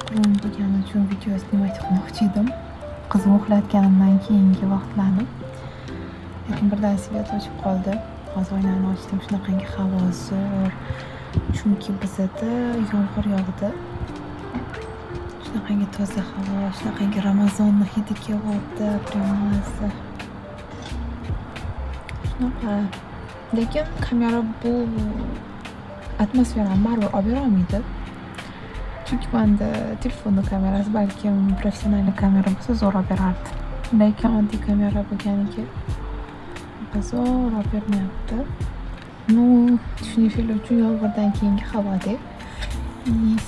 kechqurun bo'lgani uchun video snimat qilmoqchi edim. Qizim uxlayotganimdan keyingi vaqtlarni. Lekin birdan svet o'chib qoldi. Hozir oynani ochdim. Shunaqangi havo zo'r. Chunki bizda yomg'ir yog'di. Shunaqangi toza havo, shunaqangi Ramazonni hidi kelyapti. Premasi. Shunaqa. Lekin kamera bu atmosferani baribir olib bera olmaydi. Chunki menda telefonning kamerasi balkim professional kamera bo'lsa zo'r olib berardi. Lekin oddiy kamera bo'lganiga zo'r olib bermayapti. Ну, tushunishingiz uchun yomg'irdan keyingi havoda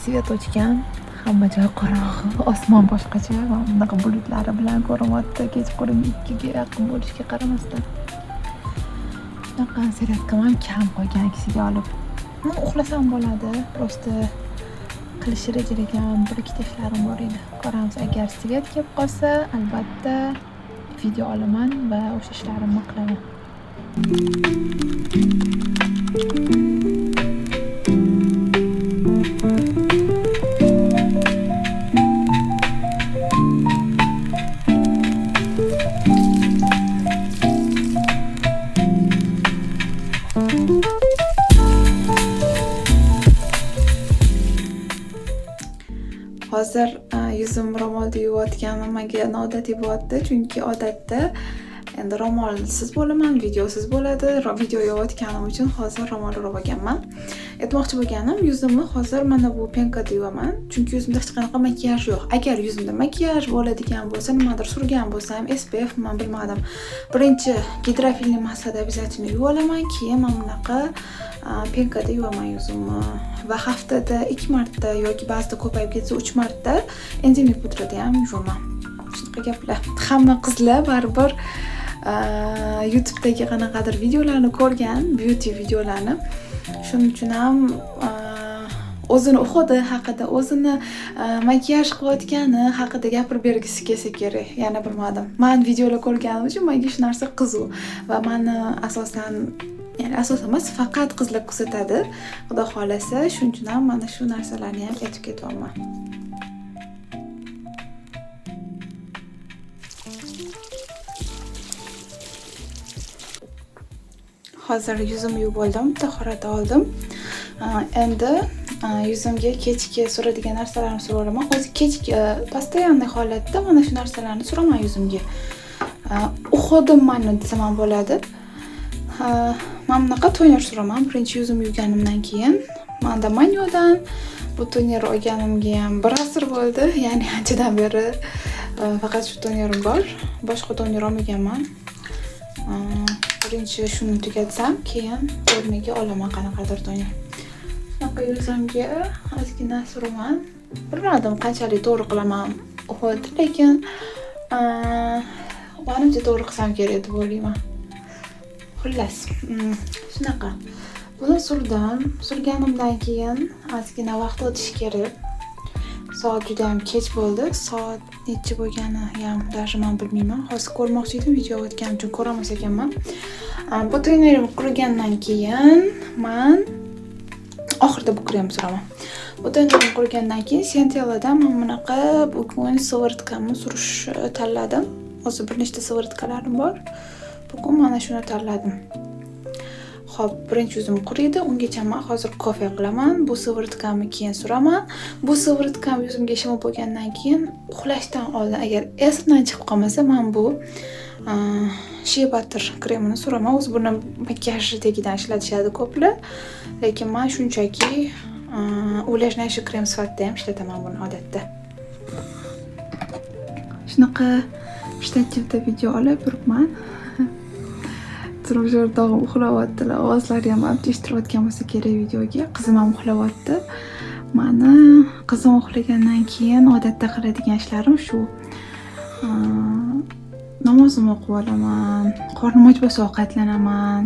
svet o'chgan, hamma joy qorong'i, osmon boshqacha, bunaqa bulutlari bilan ko'rinyapti. Kechqurun 2 ga yaqin bo'lishiga qaramasdan. Shunaqa seratkam ham kam qolgan aksiga olib. Uxlasam bo'ladi, prosta qilish rejalagam bir ikkita ishlarim bor edi. Ko'ramiz, agar svet kelib qolsa, albatta video olaman va o'sha ishlarimni qilaman. Hozir yuzim ro'molda yuvayotganim menga noodatiy bo'lyapti, chunki odatda endi ro'molsiz bo'laman, videosiz bo'ladi. Video yuvayotganim uchun hozir ro'mol urib olganman. Aytmoqchi bo'lganim, yuzimni hozir mana bu penkada yuvaman, chunki yuzimda hech qanaqa makiyaj yo'q. Agar yuzimda makiyaj bo'ladigan bo'lsa, nimadir surgan bo'lsam, SPF men bilmadim. Birinchi gidrofilli massada обязательно yuvib olaman, keyin men bunaqa penkada yuvaman yuzimni. Va haftada 2 marta yoki ba'zida ko'payib ketsa 3 marta enzimli pudrada ham yuvaman. Shunaqa gaplar. Hamma qizlar baribir YouTube'dagi qanaqadir videolarni ko'rgan, beauty videolarni. Shuning uchun ham o'zini uhudi haqida, o'zini makiyaj qilayotgani haqida gapirib bergisi kelsa kerak. Yana bilmadim. Men videolar ko'rganim uchun menga shu narsa qiziq va meni asosan emas, faqat qizlar kuzatadi. Xudo xolasa, shuning uchun ham mana shu narsalarni ham aytib ketyapman. Hozir yuzimni yuvib oldim, tahorat oldim. Endi yuzimga kechki suradigan narsalarni suraman. Hozir kechki постоянный holatda mana shu narsalarni suraman yuzimga. Uxodim meni desam ham bo'ladi. Men bunaqa toner suraman. Birinchi yuzimni yuvganimdan keyin menda Manyodan bu toner olganimga ham bir asr bo'ldi. Ya'ni anchadan beri faqat shu tonerim bor. Boshqa toner olmaganman. Birinchi shuni tugatsam, keyin o'rniga olaman qanaqadir toner. Shunaqa yuzimga ozgina suraman. Bilmadim qanchalik to'g'ri qilaman uhud, lekin menimcha to'g'ri qilsam kerak deb o'ylayman. Xullas, shunaqa. Buni surdim. Surganimdan keyin ozgina vaqt o'tishi kerak. Soat juda ham kech bo'ldi. Soat necha bo'lgani ham даже men bilmayman. Hozir ko'rmoqchi edim, video o'tgan uchun ko'ramas ekanman. Bu tonerim qurigandan keyin men oxirida bu krem suraman. Bu tonerim qurigandan keyin Senteladan men bunaqa bugun sivritkamni surish tanladim. Hozir bir nechta sivritkalarim bor. Bugun mana shuni tanladim. Xo'p, birinchi yuzim quriydi, ungacha men hozir kofe qilaman. Bu sivritkamni keyin suraman. Bu sivritkam yuzimga shimib bo'lgandan keyin uxlashdan oldin agar esimdan chiqib qolmasa, men bu Shea Butter kremini suraman. O'zi buni makiyajdagidan ishlatishadi ko'plar, lekin men shunchaki ulajnashi krem sifatida ham ishlataman buni odatda. Shunaqa shtativda video olib turibman. Turib dog'im uxlayaptilar. Ovozlari ham eshittirayotgan bo'lsa kerak videoga. Qizim ham uxlayapti. Meni qizim uxlagandan keyin odatda qiladigan ishlarim shu. Namozimni o'qib olaman, qornim och bo'lsa ovqatlanaman.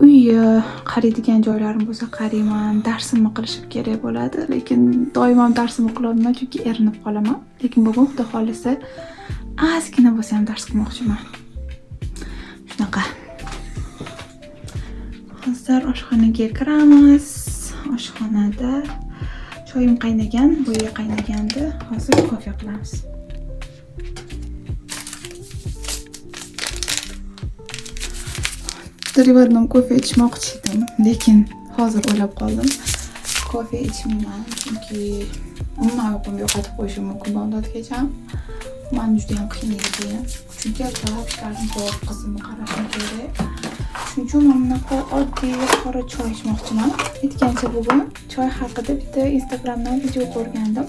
Uyga qaraydigan joylarim bo'lsa qarayman, darsimni qilishim kerak bo'ladi, lekin doim ham darsimni qilolmayman chunki erinib qolaman. Lekin bugun xudo xolisa ozgina bo'lsa ham dars qilmoqchiman. Shunaqa. Hozir oshxonaga kiramiz. Oshxonada Choyim qaynagan, bo'yi qaynagandi. Hozir kofe qilamiz. Derivatnom kofe ichmoqchi edim, lekin hozir o'ylab qoldim. Kofe ichmayman, chunki umuman uyqumni yo'qotib qo'yishim mumkin bomdodgacha. Men juda ham qiynaydi. Chunki ishlarni ko'p qizimni qarashim kerak. Shuning uchun men bunaqa oddiy qora choy ichmoqchiman. Aytgancha bugun choy haqida bitta Instagramdan video ko'rgandim.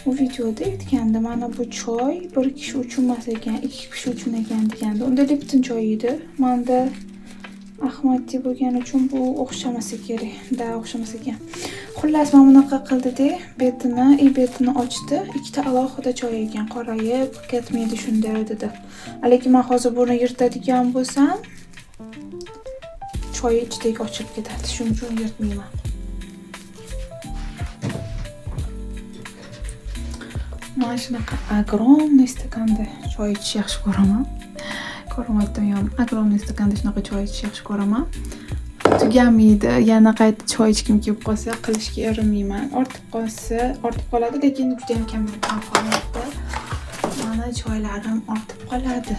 U videoda aytgandi, mana bu choy bir kishi uchun emas ekan, ikki kishi uchun ekan degandi. Unda Lipton choy edi. Menda Ahmad bo'lgani uchun bu o'xshamasa kerak. O'xshamasa ekan. Xullas, men bunaqa qildi-da, betini ochdi. Ikkita alohida choy ekan, qorayib ketmaydi shunday dedi. Lekin men hozir buni yirtadigan bo'lsam, choy ichidagi ochib ketadi. Shuning uchun yirtmayman. Men shunaqa огромный stakanda choy ichish yaxshi ko'raman. Ko'rmadim ham, огромный stakanda shunaqa choy ichish yaxshi ko'raman. Tugamaydi, yana qayta choy ichkim kelib qolsa, qilishga erinmayman. Ortib qoladi, lekin juda ham kamroq holatda. Mana choylarim ortib qoladi.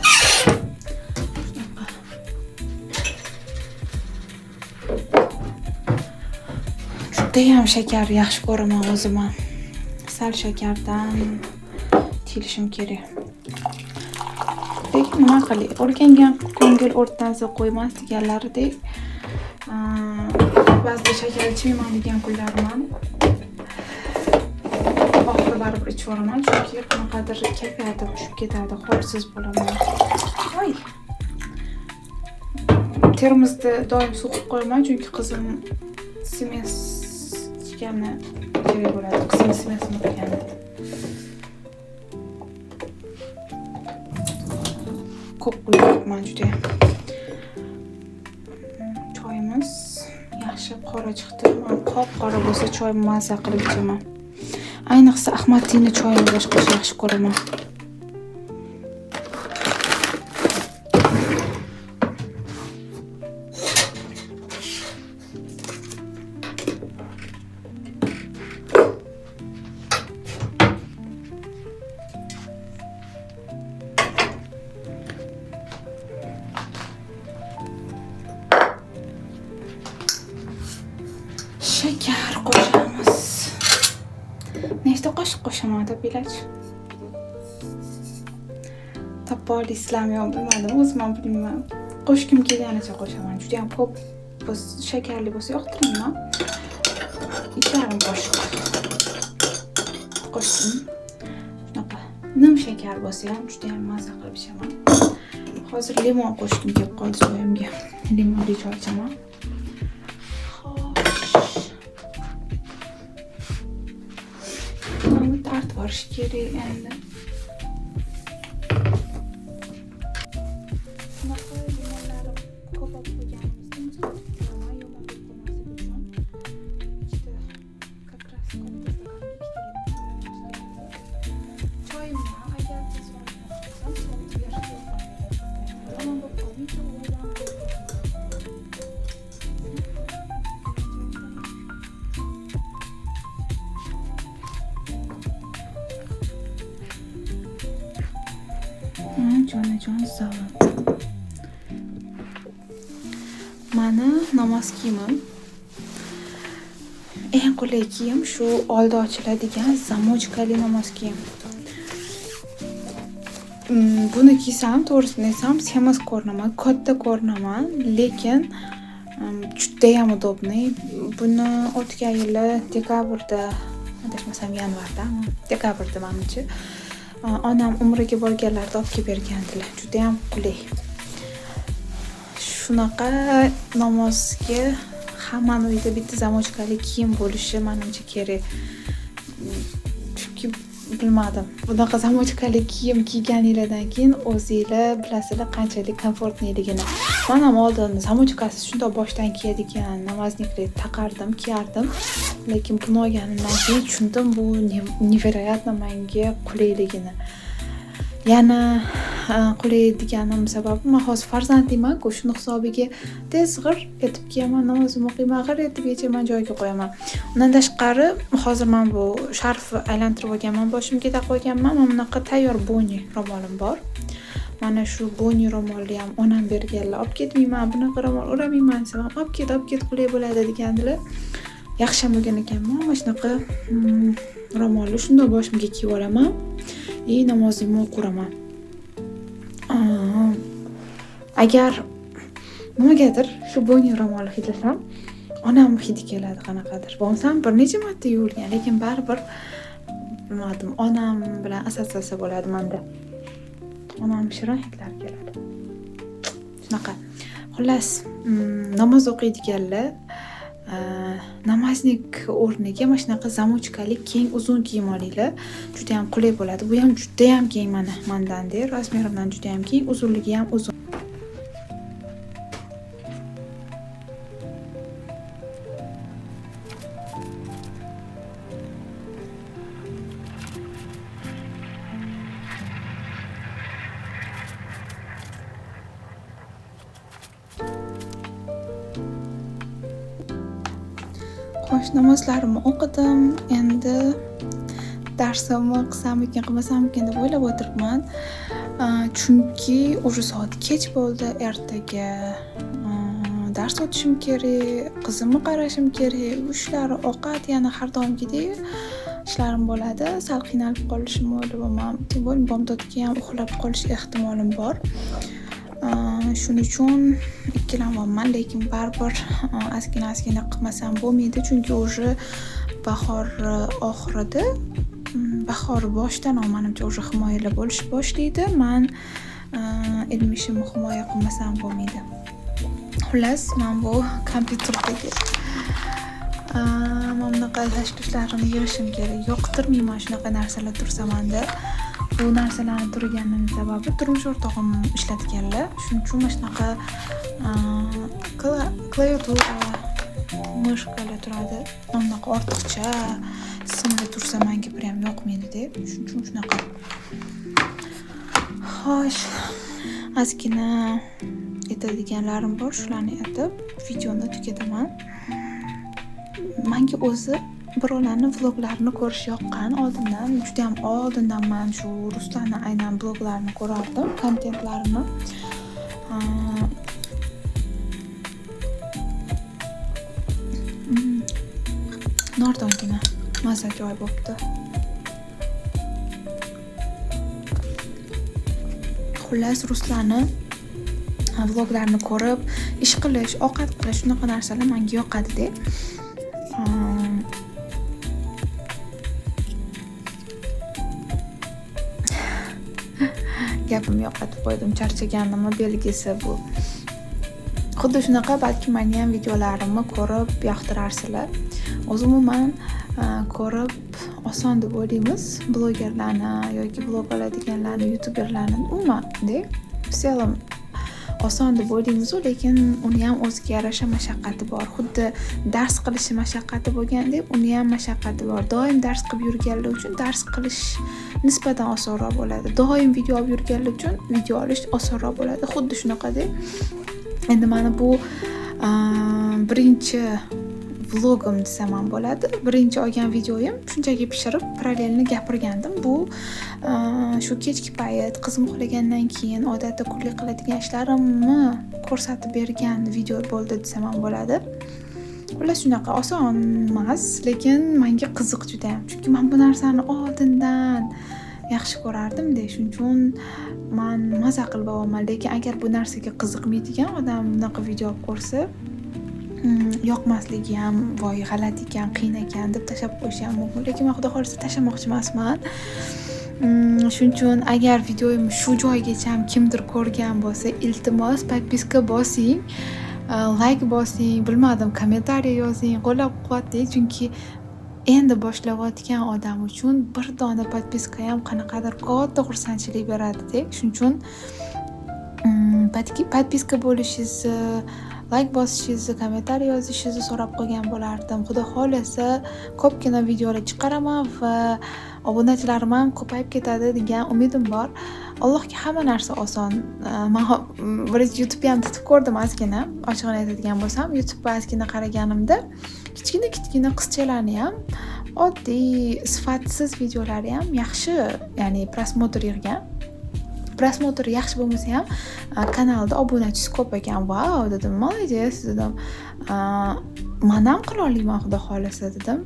Juda ham shakar yaxshi ko'raman o'zim. Sal shakardan tiyilishim kerak. Lekin nima qilay? O'rgangan ko'ngil o'rtasiga qo'ymas deganlaridek, ba'zida shakar ichmayman degan kunlarman. Oxiri baribir ichaman, chunki qanaqadir kayfiyati tushib ketadi, xorsiz bo'laman. Voy. Termosda doim suv qo'yib qo'yaman, chunki qizim smes ichgani kerak bo'ladi. Qizim smesini qilgani. Ko'p qo'yibman juda. Choyimiz yaxshi qora chiqdi. Men qop-qora bo'lsa choyni mazza qilib ichaman. Ayniqsa Ahmadtiyni choyini boshqa yaxshi ko'raman. Shakar qo'shamiz. Nechta qoshiq qo'shaman deb bilach. Tapol islam yo'q bilmadim, o'zim ham bilmayman. Qo'shkim kelganicha qo'shaman. Juda ham ko'p shakarli bo'lsa yoqtirmayman. 2,5 qoshiq qo'shdim. Shunaqa. Nim shakar bo'lsa ham juda ham mazza qilib ichaman. Hozir limon qo'shdim kelib qoldi choyimga. Limonli choy ichaman. Tart kerak endi. Bunaqa limonlarni ko'pab qo'yganimizdan yomon bo'lib qolmasligi uchun ikkita как раз choyimni agar siz olmoqchisan, sovuq berishga yomon bo'lib qolmaydi. Jonajon salom. Mana namoz kiyimim. Eng qulay kiyim shu oldi ochiladigan zamochkali namoz kiyim. Buni kiysam, to'g'risini aytsam, semiz ko'rinaman, katta ko'rinaman, lekin juda ham udobniy. Buni o'tgan yili dekabrda, adashmasam dekabrda menimcha onam umriga borganlarida olib kelib bergandilar. Juda ham qulay. Shunaqa namozga hammaning uyida bitta zamochkali kiyim bo'lishi menimcha kerak. Chunki bilmadim. Bunaqa zamochkali kiyim kiyganingizdan keyin o'zingizlar bilasizlar qanchalik komfortliligini. Men ham oldin zamochkasiz shunday boshdan kiyadigan namozniklar taqardim, kiyardim. Lekin buni olganimdan keyin tushundim bu neverayatno menga qulayligini. Yana qilayotganim sababi men hozir farzandliman-ku, shuni hisobiga tez g'ir etib kiyaman, namozimni o'qiyman, g'ir etib yechaman, joyiga qo'yaman. Undan tashqari hozir men bu sharfni aylantirib olganman, boshimga taqib olganman. Mana bunaqa tayyor boni ro'molim bor. Mana shu boni ro'molni ham onam berganlar. Olib ketmayman, bunaqa ro'mol o'ramayman desam, olib ket qulay bo'ladi degandilar. Yaxshi ham bo'lgan ekanman. Mana shunaqa ro'molni shunday boshimga kiyib olaman. Namozimni o'qiraman. Agar nimagadir shu boni ro'molni hidlasam, onam hidi keladi qanaqadir. Bo'lsam bir necha marta yuvilgan, lekin baribir bilmadim, onam bilan assotsiatsiya bo'ladi menda. Onam shirin hidlar keladi. Shunaqa. Xullas, namoz o'qiydiganlar namoznik o'rniga mana shunaqa zamochkali keng uzun kiyim olinglar. Juda ham qulay bo'ladi. Bu ham juda ham keng mandanda, razmerimdan juda ham keng, uzunligi ham uzun. Xo'sh, namozlarimni o'qidim. Endi darsimni qilsamikin, qilmasamikin deb o'ylab o'tiribman. Chunki o'sha soat kech bo'ldi, ertaga dars o'tishim kerak, qizimni qarashim kerak, ishlar, ovqat, yana har doimgidek ishlarim bo'ladi. Sal qiynalib qolishim o'ylayman. Teng bo'lib bomdodga ham uxlab qolish ehtimolim bor. Shuning uchun ikkilanmayman, lekin baribir azgina qilmasam bo'lmaydi, chunki o'sha bahor oxirida, bahor boshidan menimcha o'sha himoyalar bo'lish boshlaydi. Men ilm ishimni himoya qilmasam bo'lmaydi. Xullas, men bu kompyuterdagi mana bunaqa tashvishlarimni yig'ishim kerak. Yoqtirmayman shunaqa narsalar tursa menda. Bu narsalarni turganining sababi turmush o'rtog'im ishlatganlar. Shuning uchun mana shunaqa klaviatura, mishkalar turadi. Unaqa ortiqcha simlar tursa menga ham yoqmaydi deb. Shuning uchun shunaqa. Xo'sh, ozgina aytadiganlarim bor, shularni aytib videoni tugataman. Menga o'zi birovlarning vloglarini ko'rish yoqqan. Juda ham oldindan men shu ruslarning aynan bloglarini ko'rardim, kontentlarini. Nordongina mazza joy bo'libdi. Xullas, ruslarning vloglarini ko'rib, ish qilish, ovqat qilish, shunaqa narsalar menga yoqadi-da. Gapim yo'qotib qo'ydim, charchaganimni belgisi bu. Xuddi shunaqa balki meni ham videolarimni ko'rib yoqtirarsizlar. O'zi umuman ko'rib oson deb o'ylaymiz blogerlarni yoki blog oladiganlarni, youtuberlarni umuman-da. Selam oson deb o'ylaymiz, lekin uni ham o'ziga yarasha mashaqqati bor. Xuddi dars qilish mashaqqati bo'lgandek, uni ham mashaqqati bor. Doim dars qilib yurganlar uchun dars qilish nisbatan osonroq bo'ladi. Doim video olib yurganlar uchun video olish osonroq bo'ladi. Xuddi shunaqada. Endi mana bu birinchi vlogim desam ham bo'ladi. Birinchi olgan videoyim shunchaki pishirib, parallelni gapirgandim. Bu shu kechki payt qizim uxlagandan keyin odatda kunlik qiladigan ishlarimni ko'rsatib bergan video bo'ldi desam ham bo'ladi. Xullas, shunaqa oson emas, lekin menga qiziq juda ham. Chunki men bu narsani oldindan yaxshi ko'rardim-da. Shuning uchun men maza qilib olaman, lekin agar bu narsaga qiziqmaydigan odam bunaqa video ko'rsa, yoqmasligi ham, voy g'alati ekan, qiyin ekan deb tashlab qo'yish ham mumkin. Lekin men xudo xolisa tashlamoqchi emasman. Shuning uchun agar videoim shu joygacha ham kimdir ko'rgan bo'lsa, iltimos podpiska bosing, like bosing, bilmadim, kommentariy yozing, qo'llab-quvvatlang, chunki endi boshlayotgan odam uchun bir dona podpiska ham qanaqadir katta xursandchilik beradi-da. Shuning uchun podpiska bo'lishingizni like bosishingizni, kommentariy yozishingizni so'rab qolgan bo'lardim. Xudo xolasa ko'pgina videolar chiqaraman va obunachilarim ham ko'payib ketadi degan umidim bor. Allohga hamma narsa oson. Men bir YouTube'ni ham tutib ko'rdim ozgina. Ochig'ini aytadigan bo'lsam, YouTube'ga ozgina qaraganimda kichkina qizchalarni ham oddiy sifatsiz videolari ham yaxshi, ya'ni prosmotr yig'gan. Prosmotr yaxshi bo'lmasa ham kanalda obunachisi ko'p ekan. Wow dedim, молодец dedim. Men ham qila olaman xudo xolasa dedim.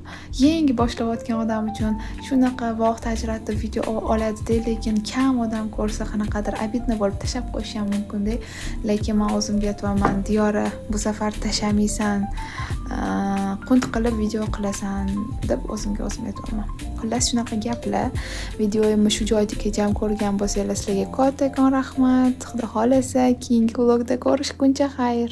Yangi boshlayotgan odam uchun shunaqa vaqt ajratib video oladi, lekin kam odam ko'rsa qanaqadir obidno bo'lib tashab qo'yish ham mumkin-da. Lekin men o'zimga aytvaman, Diyora, bu safar tashamaysan. Qunt qilib video qilasan deb o'zimga aytvaman. Xullas shunaqa gaplar. Videoyimni shu joyda jam ko'rgan bo'lsangiz, sizlarga kattakon rahmat. Xudo xolasa keyingi vlogda ko'rishguncha xayr.